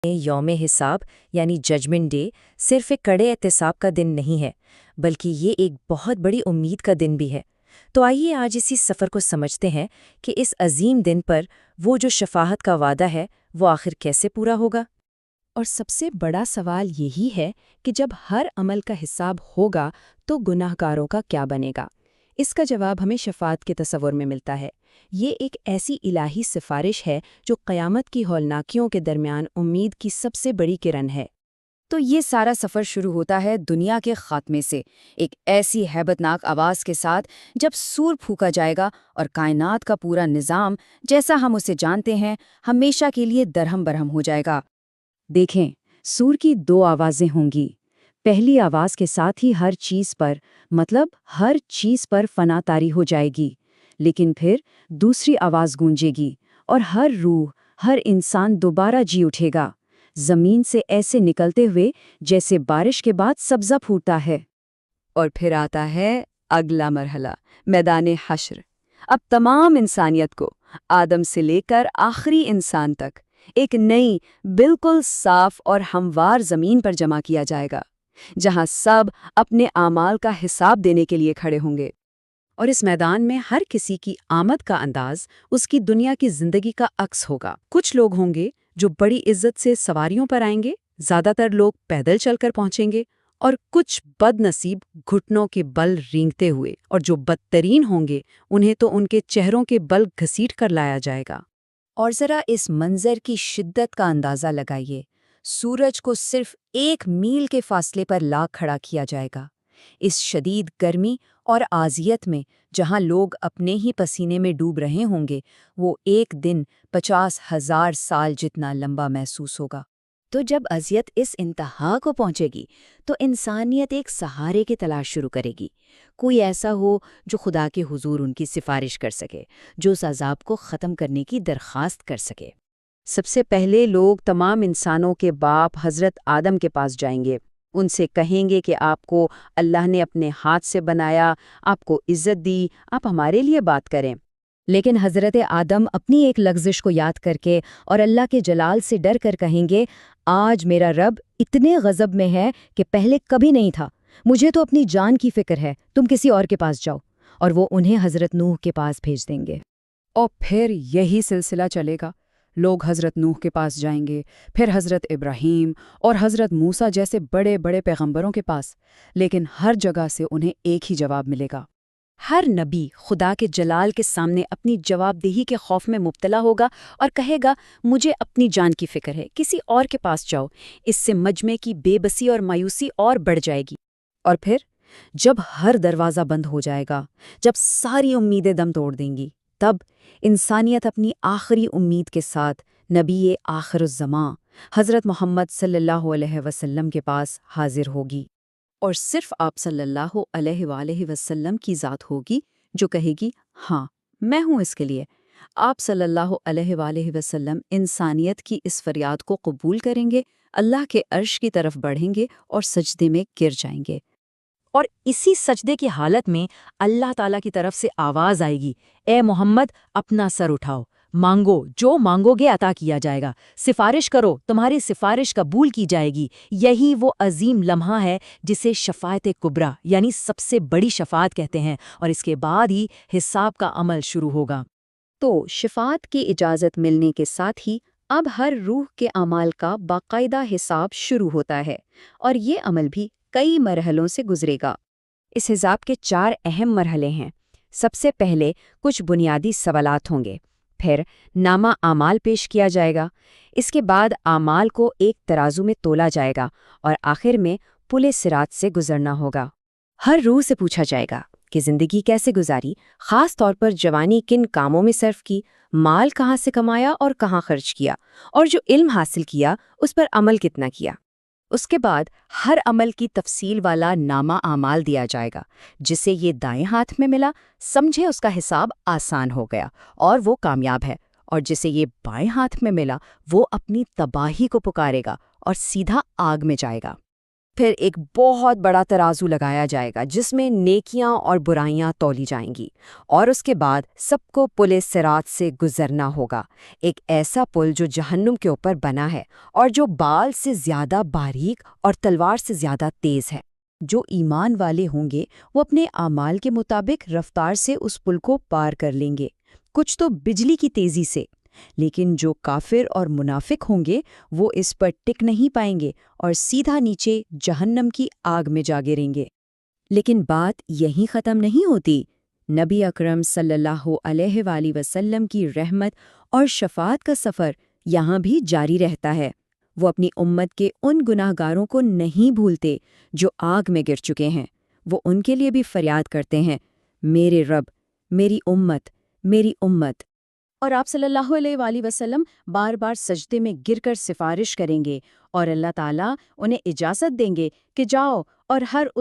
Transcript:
یوم حساب یعنی ججمنٹ ڈے صرف ایک کڑے احتساب کا دن نہیں ہے، بلکہ یہ ایک بہت بڑی امید کا دن بھی ہے۔ تو آئیے آج اسی سفر کو سمجھتے ہیں کہ اس عظیم دن پر وہ جو شفاعت کا وعدہ ہے وہ آخر کیسے پورا ہوگا۔ اور سب سے بڑا سوال یہی ہے کہ جب ہر عمل کا حساب ہوگا تو گناہ گاروں کا کیا بنے گا؟ اس کا جواب ہمیں شفاعت کے تصور میں ملتا ہے۔ یہ ایک ایسی الہی سفارش ہے جو قیامت کی ہولناکیوں کے درمیان امید کی سب سے بڑی کرن ہے۔ تو یہ سارا سفر شروع ہوتا ہے دنیا کے خاتمے سے، ایک ایسی ہیبتناک آواز کے ساتھ جب سور پھونکا جائے گا اور کائنات کا پورا نظام جیسا ہم اسے جانتے ہیں ہمیشہ کے لیے درہم برہم ہو جائے گا۔ دیکھیں، سور کی دو آوازیں ہوں گی۔ پہلی آواز کے ساتھ ہی ہر چیز پر فنا طاری ہو جائے گی، لیکن پھر دوسری آواز گونجے گی اور ہر روح، ہر انسان دوبارہ جی اٹھے گا، زمین سے ایسے نکلتے ہوئے جیسے بارش کے بعد سبزہ پھوٹتا ہے۔ اور پھر آتا ہے اگلا مرحلہ، میدان حشر۔ اب تمام انسانیت کو، آدم سے لے کر آخری انسان تک، ایک نئی، بالکل صاف اور ہموار زمین پر جمع کیا جائے گا، جہاں سب اپنے اعمال کا حساب دینے کے لیے کھڑے ہوں گے۔ اور اس میدان میں ہر کسی کی آمد کا انداز اس کی دنیا کی زندگی کا عکس ہوگا۔ کچھ لوگ ہوں گے جو بڑی عزت سے سواریوں پر آئیں گے، زیادہ تر لوگ پیدل چل کر پہنچیں گے، اور کچھ بد نصیب گھٹنوں کے بل رینگتے ہوئے، اور جو بدترین ہوں گے انہیں تو ان کے چہروں کے بل گھسیٹ کر لایا جائے گا۔ اور ذرا اس منظر کی شدت کا اندازہ لگائیے۔ سورج کو صرف 1 میل کے فاصلے پر لا کھڑا کیا جائے گا۔ اس شدید گرمی اور اذیت میں جہاں لوگ اپنے ہی پسینے میں ڈوب رہے ہوں گے، وہ ایک دن 50,000 سال جتنا لمبا محسوس ہوگا۔ تو جب اذیت اس انتہا کو پہنچے گی تو انسانیت ایک سہارے کی تلاش شروع کرے گی۔ کوئی ایسا ہو جو خدا کے حضور ان کی سفارش کر سکے، جو اس عذاب کو ختم کرنے کی درخواست کر سکے۔ سب سے پہلے لوگ تمام انسانوں کے باپ حضرت آدم کے پاس جائیں گے۔ ان سے کہیں گے کہ آپ کو اللہ نے اپنے ہاتھ سے بنایا، آپ کو عزت دی، آپ ہمارے لیے بات کریں۔ لیکن حضرت آدم اپنی ایک لغزش کو یاد کر کے اور اللہ کے جلال سے ڈر کر کہیں گے، آج میرا رب اتنے غضب میں ہے کہ پہلے کبھی نہیں تھا، مجھے تو اپنی جان کی فکر ہے، تم کسی اور کے پاس جاؤ۔ اور وہ انہیں حضرت نوح کے پاس بھیج دیں گے۔ اور پھر یہی سلسلہ چلے گا، لوگ حضرت نوح کے پاس جائیں گے، پھر حضرت ابراہیم اور حضرت موسیٰ جیسے بڑے بڑے پیغمبروں کے پاس، لیکن ہر جگہ سے انہیں ایک ہی جواب ملے گا۔ ہر نبی خدا کے جلال کے سامنے اپنی جواب دہی کے خوف میں مبتلا ہوگا اور کہے گا، مجھے اپنی جان کی فکر ہے، کسی اور کے پاس جاؤ۔ اس سے مجمع کی بے بسی اور مایوسی اور بڑھ جائے گی۔ اور پھر جب ہر دروازہ بند ہو جائے گا، جب ساری امیدیں دم توڑ دیں گی، تب انسانیت اپنی آخری امید کے ساتھ نبی آخر الزماں حضرت محمد صلی اللہ علیہ وسلم کے پاس حاضر ہوگی۔ اور صرف آپ صلی اللہ علیہ وآلہ وسلم کی ذات ہوگی جو کہے گی، ہاں میں ہوں اس کے لیے۔ آپ صلی اللہ علیہ وآلہ وسلم انسانیت کی اس فریاد کو قبول کریں گے، اللہ کے عرش کی طرف بڑھیں گے اور سجدے میں گر جائیں گے۔ اور اسی سجدے کی حالت میں اللہ تعالیٰ کی طرف سے آواز آئے گی، اے محمد اپنا سر اٹھاؤ، مانگو، جو مانگو گے عطا کیا جائے گا، سفارش کرو، تمہاری سفارش قبول کی جائے گی۔ یہی وہ عظیم لمحہ ہے جسے شفاعت کبریٰ یعنی سب سے بڑی شفاعت کہتے ہیں، اور اس کے بعد ہی حساب کا عمل شروع ہوگا۔ تو شفاعت کی اجازت ملنے کے ساتھ ہی اب ہر روح کے اعمال کا باقاعدہ حساب شروع ہوتا ہے، اور یہ عمل بھی کئی مرحلوں سے گزرے گا۔ اس حساب کے 4 اہم مرحلے ہیں۔ سب سے پہلے کچھ بنیادی سوالات ہوں گے، پھر نامہ اعمال پیش کیا جائے گا، اس کے بعد اعمال کو ایک ترازو میں تولا جائے گا، اور آخر میں پل صراط سے گزرنا ہوگا۔ ہر روح سے پوچھا جائے گا کہ زندگی کیسے گزاری، خاص طور پر جوانی کن کاموں میں صرف کی، مال کہاں سے کمایا اور کہاں خرچ کیا، اور جو علم حاصل کیا اس پر عمل کتنا کیا۔ اس کے بعد ہر عمل کی تفصیل والا نامہ اعمال دیا جائے گا، جسے یہ دائیں ہاتھ میں ملا، سمجھے اس کا حساب آسان ہو گیا اور وہ کامیاب ہے، اور جسے یہ بائیں ہاتھ میں ملا وہ اپنی تباہی کو پکارے گا اور سیدھا آگ میں جائے گا۔ پھر ایک بہت بڑا ترازو لگایا جائے گا جس میں نیکیاں اور برائیاں تولی جائیں گی، اور اس کے بعد سب کو پل صراط سے گزرنا ہوگا، ایک ایسا پل جو جہنم کے اوپر بنا ہے اور جو بال سے زیادہ باریک اور تلوار سے زیادہ تیز ہے۔ جو ایمان والے ہوں گے وہ اپنے اعمال کے مطابق رفتار سے اس پل کو پار کر لیں گے، کچھ تو بجلی کی تیزی سے، لیکن جو کافر اور منافق ہوں گے وہ اس پر ٹک نہیں پائیں گے اور سیدھا نیچے جہنم کی آگ میں جا گریں گے۔ لیکن بات یہیں ختم نہیں ہوتی۔ نبی اکرم صلی اللہ علیہ وآلہ وسلم کی رحمت اور شفاعت کا سفر یہاں بھی جاری رہتا ہے۔ وہ اپنی امت کے ان گناہ گاروں کو نہیں بھولتے جو آگ میں گر چکے ہیں، وہ ان کے لیے بھی فریاد کرتے ہیں، میرے رب، میری امت، میری امت۔ اور آپ صلی اللہ علیہ وآلہ وسلم بار بار سجدے میں گر کر سفارش کریں گے اور اللہ تعالیٰ انہیں اجازت دیں گے کہ جاؤ اور ہر اس